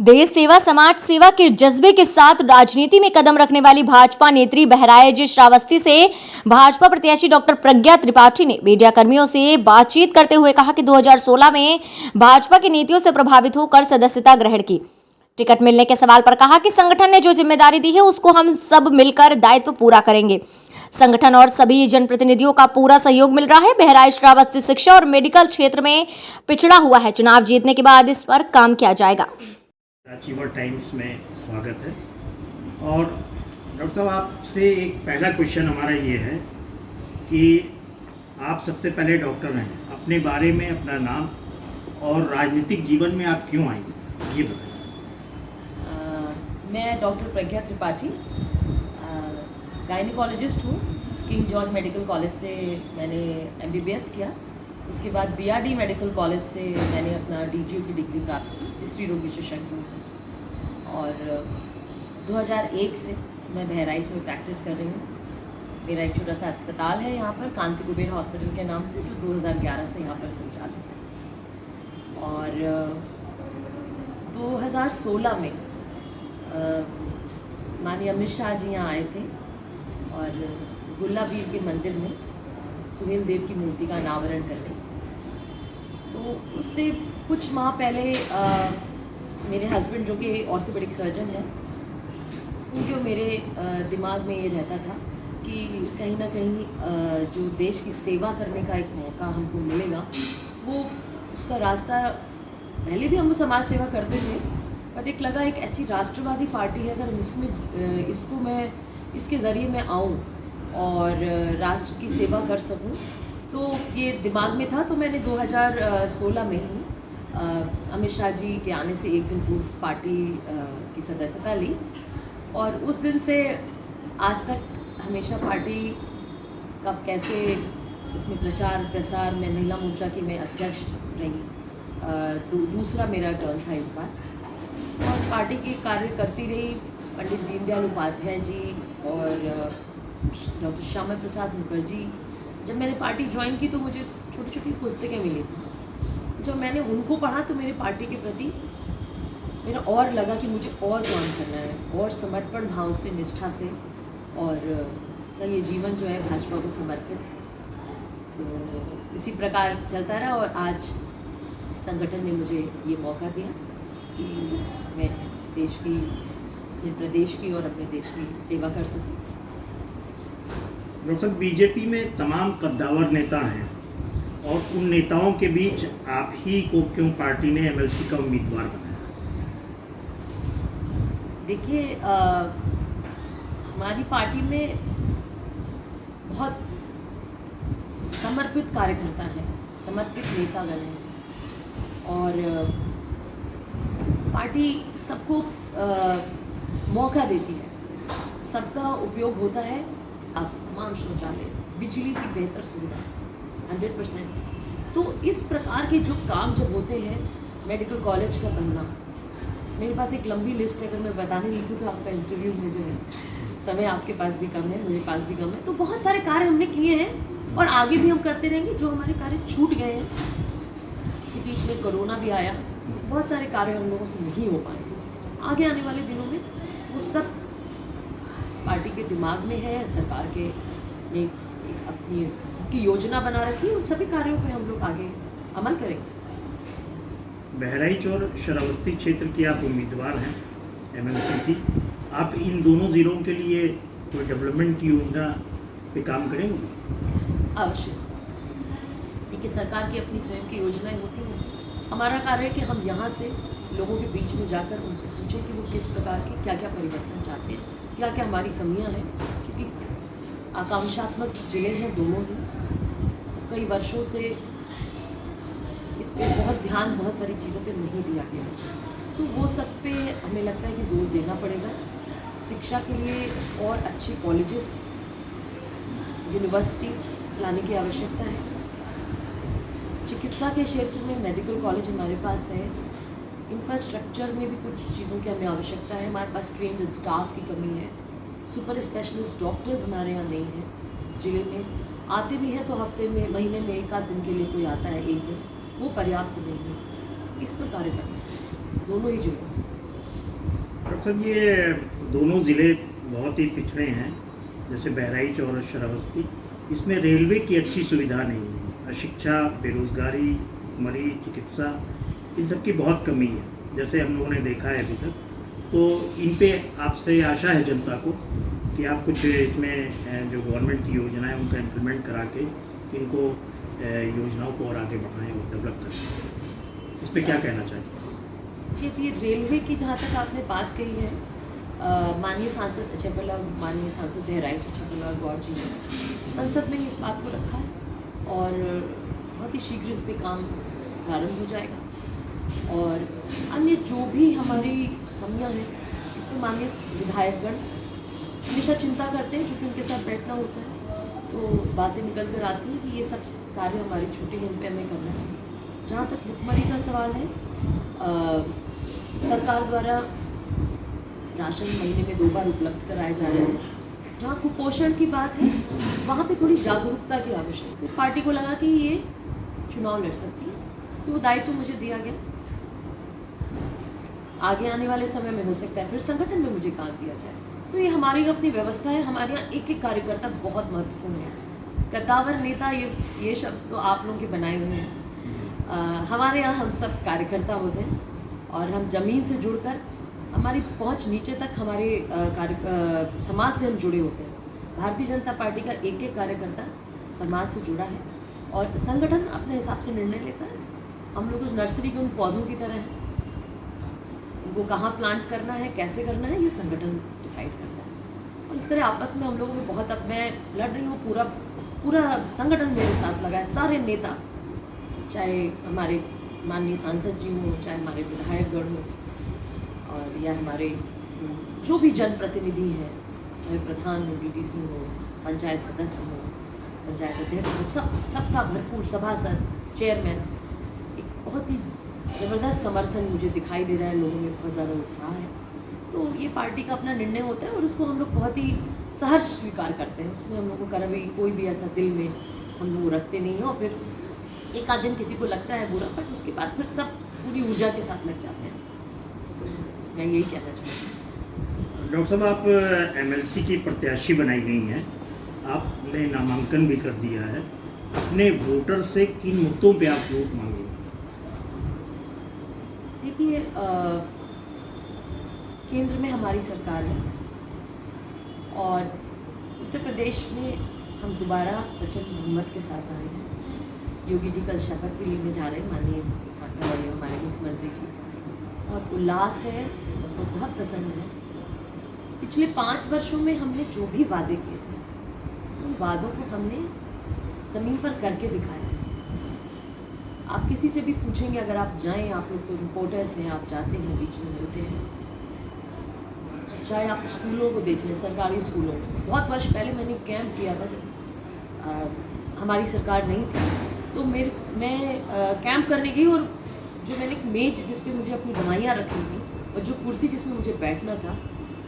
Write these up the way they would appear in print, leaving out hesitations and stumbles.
देश सेवा समाज सेवा के जज्बे के साथ राजनीति में कदम रखने वाली भाजपा नेत्री बहराइच श्रावस्ती से भाजपा प्रत्याशी डॉक्टर प्रज्ञा त्रिपाठी ने मीडिया कर्मियों से बातचीत करते हुए कहा कि 2016 में भाजपा की नीतियों से प्रभावित होकर सदस्यता ग्रहण की। टिकट मिलने के सवाल पर कहा कि संगठन ने जो जिम्मेदारी दी है उसको हम सब मिलकर दायित्व पूरा करेंगे। संगठन और सभी जनप्रतिनिधियों का पूरा सहयोग मिल रहा है। बहराइच श्रावस्ती शिक्षा और मेडिकल क्षेत्र में पिछड़ा हुआ है। चुनाव जीतने के बाद इस पर काम किया जाएगा। अचीवर टाइम्स में स्वागत है। और डॉक्टर साहब, आपसे एक पहला क्वेश्चन हमारा ये है कि आप सबसे पहले डॉक्टर हैं, अपने बारे में अपना नाम और राजनीतिक जीवन में आप क्यों आई ये बताइए। मैं डॉक्टर प्रज्ञा त्रिपाठी गायनिकोलॉजिस्ट हूँ। किंग जॉर्ज मेडिकल कॉलेज से मैंने MBBS किया। उसके बाद BRD मेडिकल कॉलेज से मैंने अपना DGO की डिग्री प्राप्त की, स्त्री रोग विशेषज्ञ हूँ। और 2001 से मैं बहराइच में प्रैक्टिस कर रही हूँ। मेरा एक छोटा सा अस्पताल है यहाँ पर, कांति कुबेर हॉस्पिटल के नाम से, जो 2011 से यहाँ पर संचालित है। और 2016 में माननीय अमित शाह जी यहाँ आए थे और गुल्लाबीर के मंदिर में सुहेल देव की मूर्ति का अनावरण करने। तो उससे कुछ माह पहले मेरे हस्बैंड, जो कि ऑर्थोपेडिक सर्जन हैं, उनके मेरे दिमाग में ये रहता था कि कहीं ना कहीं जो देश की सेवा करने का एक मौका हमको मिलेगा, वो उसका रास्ता, पहले भी हम लोग समाज सेवा करते थे, बट एक लगा एक अच्छी राष्ट्रवादी पार्टी है, अगर इसमें इसके ज़रिए मैं आऊँ और राष्ट्र की सेवा कर सकूं, तो ये दिमाग में था। तो मैंने 2016 में ही अमित शाह जी के आने से एक दिन पूर्व पार्टी की सदस्यता ली। और उस दिन से आज तक हमेशा पार्टी का कैसे इसमें प्रचार प्रसार में महिला मोर्चा की मैं अध्यक्ष रही। दूसरा मेरा टर्न था इस बार, और पार्टी के कार्य करती रही। पंडित दीनदयाल उपाध्याय जी और डॉक्टर श्यामा प्रसाद मुखर्जी, जब मैंने पार्टी ज्वाइन की तो मुझे छोटी छोटी पुस्तकें मिली थी। जब मैंने उनको पढ़ा तो मेरे पार्टी के प्रति मेरा और लगा कि मुझे और काम करना है, और समर्पण भाव से, निष्ठा से, और का ये जीवन जो है भाजपा को समर्पित। तो इसी प्रकार चलता रहा, और आज संगठन ने मुझे ये मौका दिया कि मैं देश की, प्रदेश की और अपने देश की सेवा कर सकूँ। डॉक्टर साहब, बीजेपी में तमाम कद्दावर नेता हैं, और उन नेताओं के बीच आप ही को क्यों पार्टी ने MLC का उम्मीदवार बनाया? देखिए, हमारी पार्टी में बहुत समर्पित कार्यकर्ता हैं, समर्पित नेतागण हैं, और पार्टी सबको मौका देती है। सबका उपयोग होता है, तमाम शौचालय, बिजली की बेहतर सुविधा 100%। तो इस प्रकार के जो काम जब होते हैं, मेडिकल कॉलेज का बनना, मेरे पास एक लंबी लिस्ट है, अगर मैं बताने लिखूँ तो आपका इंटरव्यू में जो है समय आपके पास भी कम है, मेरे पास भी कम है। तो बहुत सारे कार्य हमने किए हैं और आगे भी हम करते रहेंगे। जो हमारे कार्य छूट गए हैं, क्योंकि बीच में कोरोना भी आया, बहुत सारे कार्य हम लोगों से नहीं हो पाए। आगे आने वाले दिनों में वो सब पार्टी के दिमाग में है। सरकार के ने एक अपनी की योजना बना रखी है, उन सभी कार्यों पे हम लोग आगे अमल करेंगे। बहराइच और श्रावस्ती क्षेत्र की आप उम्मीदवार हैं MLC की। आप इन दोनों ज़िलों के लिए कोई डेवलपमेंट की योजना पे काम करेंगे? अवश्य। देखिए, सरकार की अपनी स्वयं की योजनाएं होती हैं। हमारा कार्य है कि हम यहाँ से लोगों के बीच में जाकर उनसे पूछें कि वो किस प्रकार के क्या क्या परिवर्तन चाहते हैं, क्या क्या हमारी कमियां हैं। क्योंकि आकांक्षात्मक जिले हैं दोनों ही, कई वर्षों से इस पे बहुत ध्यान बहुत सारी चीज़ों पे नहीं दिया गया, तो वो सब पे हमें लगता है कि जोर देना पड़ेगा। शिक्षा के लिए और अच्छे कॉलेजेस, यूनिवर्सिटीज़ लाने की आवश्यकता है। चिकित्सा के क्षेत्र में मेडिकल कॉलेज हमारे पास है। इंफ्रास्ट्रक्चर में भी कुछ चीज़ों की हमें आवश्यकता है। हमारे पास ट्रेन्ड स्टाफ की कमी है। सुपर स्पेशलिस्ट डॉक्टर्स हमारे यहाँ नहीं हैं। ज़िले में आते भी हैं तो हफ्ते में, महीने में एक आध दिन के लिए कोई आता है, एक दिन, वो पर्याप्त नहीं है। इस पर कार्य करना दोनों ही जिलों। डॉक्टर साहब, ये दोनों ज़िले बहुत ही पिछड़े हैं, जैसे बहराइच और श्रावस्ती। इसमें रेलवे की अच्छी सुविधा नहीं है, शिक्षा, बेरोज़गारी, भुखमरी, चिकित्सा, इन सब की बहुत कमी है, जैसे हम लोगों ने देखा है अभी तक। तो इन पे आपसे आशा है जनता को कि आप कुछ इसमें जो गवर्नमेंट की योजना है उनका इम्प्लीमेंट करा के इनको योजनाओं को और आगे बढ़ाएं और डेवलप करें। इस पर क्या कहना चाहिए? जी, ये रेलवे की जहाँ तक आपने बात कही है, माननीय सांसद अछेपला, माननीय सांसद बहराइच अछेपला गौर जी ने संसद में इस बात को रखा है और बहुत ही शीघ्र इस पर काम प्रारंभ हो जाएगा। और अन्य जो भी हमारी कमियाँ हैं, इस पर माननीय विधायकगण हमेशा चिंता करते हैं, क्योंकि उनके साथ बैठना होता है तो बातें निकल कर आती हैं कि ये सब कार्य हमारे छूटे हैं, इन पर हमें करना है। जहाँ तक भुखमरी का सवाल है, सरकार द्वारा राशन महीने में 2 बार उपलब्ध कराए जा रहे हैं। जहाँ कुपोषण की बात है, वहाँ पे थोड़ी जागरूकता की आवश्यकता है। पार्टी को लगा कि ये चुनाव लड़ सकती है, तो वो दायित्व मुझे दिया गया। आगे आने वाले समय में हो सकता है फिर संगठन में मुझे काम दिया जाए। तो ये हमारी अपनी व्यवस्था है। हमारे यहाँ एक एक कार्यकर्ता बहुत महत्वपूर्ण है। कद्दावर नेता, ये शब्द तो आप लोगों के बनाए हुए हैं। हमारे यहाँ हम सब कार्यकर्ता होते हैं और हम ज़मीन से जुड़कर हमारी पहुँच नीचे तक हमारे समाज से हम जुड़े होते हैं। भारतीय जनता पार्टी का एक एक कार्यकर्ता समाज से जुड़ा है और संगठन अपने हिसाब से निर्णय लेता है। हम लोग उस नर्सरी के उन पौधों की तरह हैं, उनको कहाँ प्लांट करना है, कैसे करना है, ये संगठन डिसाइड करता है। और इस तरह आपस में हम लोगों में बहुत, अब मैं लड़ रही हूँ, पूरा संगठन मेरे साथ लगा है। सारे नेता, चाहे हमारे माननीय सांसद जी हों, चाहे हमारे विधायकगण हों, और या हमारे जो भी जनप्रतिनिधि हैं, चाहे प्रधान हो, डीडीसी हो, पंचायत सदस्य हो, पंचायत अध्यक्ष हो, सबका भरपूर, सभासद, चेयरमैन, एक बहुत ही ज़बरदस्त समर्थन मुझे दिखाई दे रहा है। लोगों में बहुत ज़्यादा उत्साह है। तो ये पार्टी का अपना निर्णय होता है और उसको हम लोग बहुत ही सहर्ष स्वीकार करते हैं। उसमें हम लोग को कभी कोई भी ऐसा दिल में हम लोग रखते नहीं हैं। और फिर एक आध दिन किसी को लगता है बुरा, बट उसके बाद फिर सब पूरी ऊर्जा के साथ लग जाते हैं। तो मैं यही कहना चाहूँगी। डॉक्टर साहब, आप एमएलसी की प्रत्याशी बनाई गई हैं, आपने नामांकन भी कर दिया है। अपने वोटर से किन मुद्दों पे आप वोट मांगेंगे? देखिए, केंद्र में हमारी सरकार है और उत्तर प्रदेश में हम दोबारा प्रचंड बहुमत के साथ आए हैं। योगी जी कल शपथ भी लेने जा रहे हैं, माननीय हमारे मुख्यमंत्री जी। बहुत उल्लास है, सब लोग बहुत प्रसन्न हैं। पिछले 5 वर्षों में हमने जो भी वादे किए थे, उन वादों को हमने ज़मीन पर करके दिखाया। आप किसी से भी पूछेंगे, अगर आप जाएं, आप लोग तो रिपोर्टर्स हैं, आप जाते हैं, बीच में मिलते हैं, चाहे आप स्कूलों को देख लें, सरकारी स्कूलों में। बहुत वर्ष पहले मैंने कैंप किया था, जब हमारी सरकार नहीं थी, तो मैं कैंप करने गई और जो मैंने एक मेज जिस पे मुझे अपनी दवाइयाँ रखी थी और जो कुर्सी जिसमें मुझे बैठना था,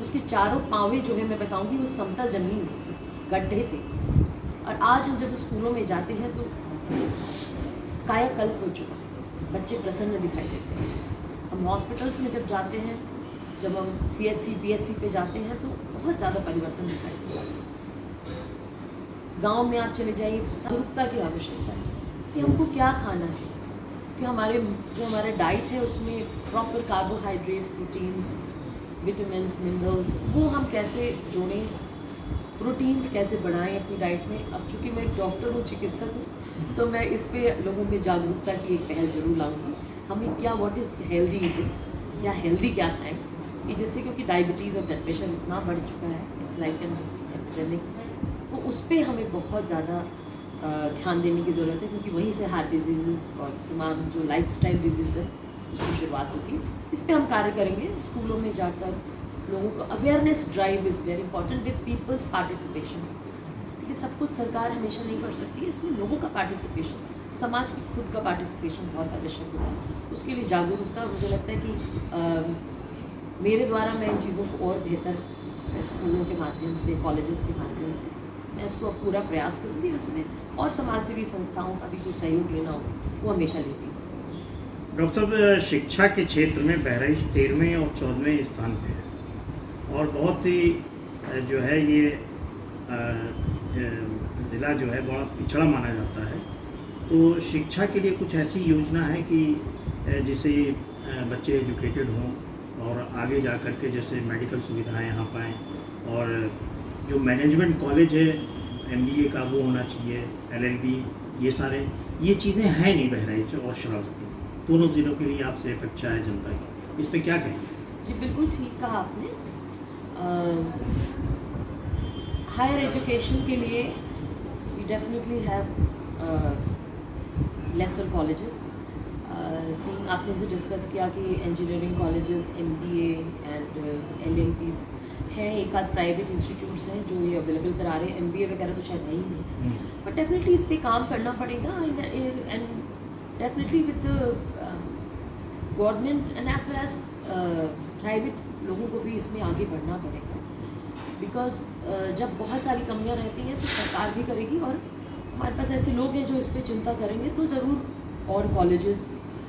उसके चारों पाँवें जो है मैं बताऊँगी वो समतल ज़मीन थी, गड्ढे थे। और आज हम जब स्कूलों में जाते हैं तो कायाकल्प हो चुका है, बच्चे प्रसन्न दिखाई देते हैं। हम हॉस्पिटल्स में जब जाते हैं, जब हम CHC PHC पे जाते हैं तो बहुत ज़्यादा परिवर्तन दिखाई देता है। गांव में आप चले जाइए, जागरूकता की आवश्यकता है कि हमको क्या खाना है, कि हमारा डाइट है उसमें proper carbohydrates, proteins, vitamins, minerals, वो हम कैसे जोड़ें, प्रोटीन्स कैसे बढ़ाएं अपनी डाइट में। अब चूँकि मैं एक डॉक्टर हूँ, चिकित्सक हूँ, तो मैं इस पे लोगों में जागरूकता की एक पहल ज़रूर लाऊंगी। हमें क्या, व्हाट इज़ हेल्दी ईटिंग, क्या हेल्दी क्या खाएं, कि जिससे, क्योंकि डायबिटीज़ और ब्लड प्रेशर इतना बढ़ चुका है, इट्स लाइक एन एपिडेमिक, तो उस पर हमें बहुत ज़्यादा ध्यान देने की ज़रूरत है, क्योंकि वहीं से हार्ट डिजीज़ और तमाम जो लाइफस्टाइल डिजीज़ है उसकी शुरुआत होती है। इस पर हम कार्य करेंगे। स्कूलों में जाकर लोगों को awareness drive is very important with peoples participation. इसलिए सब कुछ सरकार हमेशा नहीं कर सकती है, इसमें लोगों का पार्टिसिपेशन, समाज की खुद का पार्टिसिपेशन बहुत आवश्यक होता है। उसके लिए जागरूकता, और मुझे लगता है कि मेरे द्वारा मैं इन चीज़ों को और बेहतर स्कूलों के माध्यम से, कॉलेजेस के माध्यम से मैं इसको पूरा प्रयास करूँगी। उसमें और समाज सेवी संस्थाओं का भी जो सहयोग लेना हो वो हमेशा लेती हूँ। डॉक्टर साहब, शिक्षा के क्षेत्र में बहराइच 13वें और 14वें स्थान पे है। और बहुत ही जो है ये ज़िला जो है बहुत पिछड़ा माना जाता है। तो शिक्षा के लिए कुछ ऐसी योजना है कि जिससे बच्चे एजुकेटेड हों और आगे जा कर के जैसे मेडिकल सुविधाएं यहाँ पाएँ, और जो मैनेजमेंट कॉलेज है MBA का वो होना चाहिए, LLB, ये चीज़ें हैं नहीं बहराइच और श्रावस्ती दोनों ज़िलों के लिए। आपसे अपेक्षा है जनता की, इस पर क्या कहेंगे? जी बिल्कुल ठीक कहा आपने। हायर एजुकेशन के लिए we definitely have lesser colleges. आपने से डिस्कस किया कि engineering colleges, MBA and LLBs हैं, एक आध प्राइवेट इंस्टीट्यूट्स हैं जो ये अवेलेबल करा रहे हैं। MBA वगैरह तो शायद है ही नहीं, बट डेफिनेटली इस पे काम करना पड़ेगा, and definitely with government and as well as private लोगों को भी इसमें आगे बढ़ना पड़ेगा। बिकॉज जब बहुत सारी कमियां रहती हैं तो सरकार भी करेगी, और हमारे पास ऐसे लोग हैं जो इस पे चिंता करेंगे, तो ज़रूर और कॉलेजेस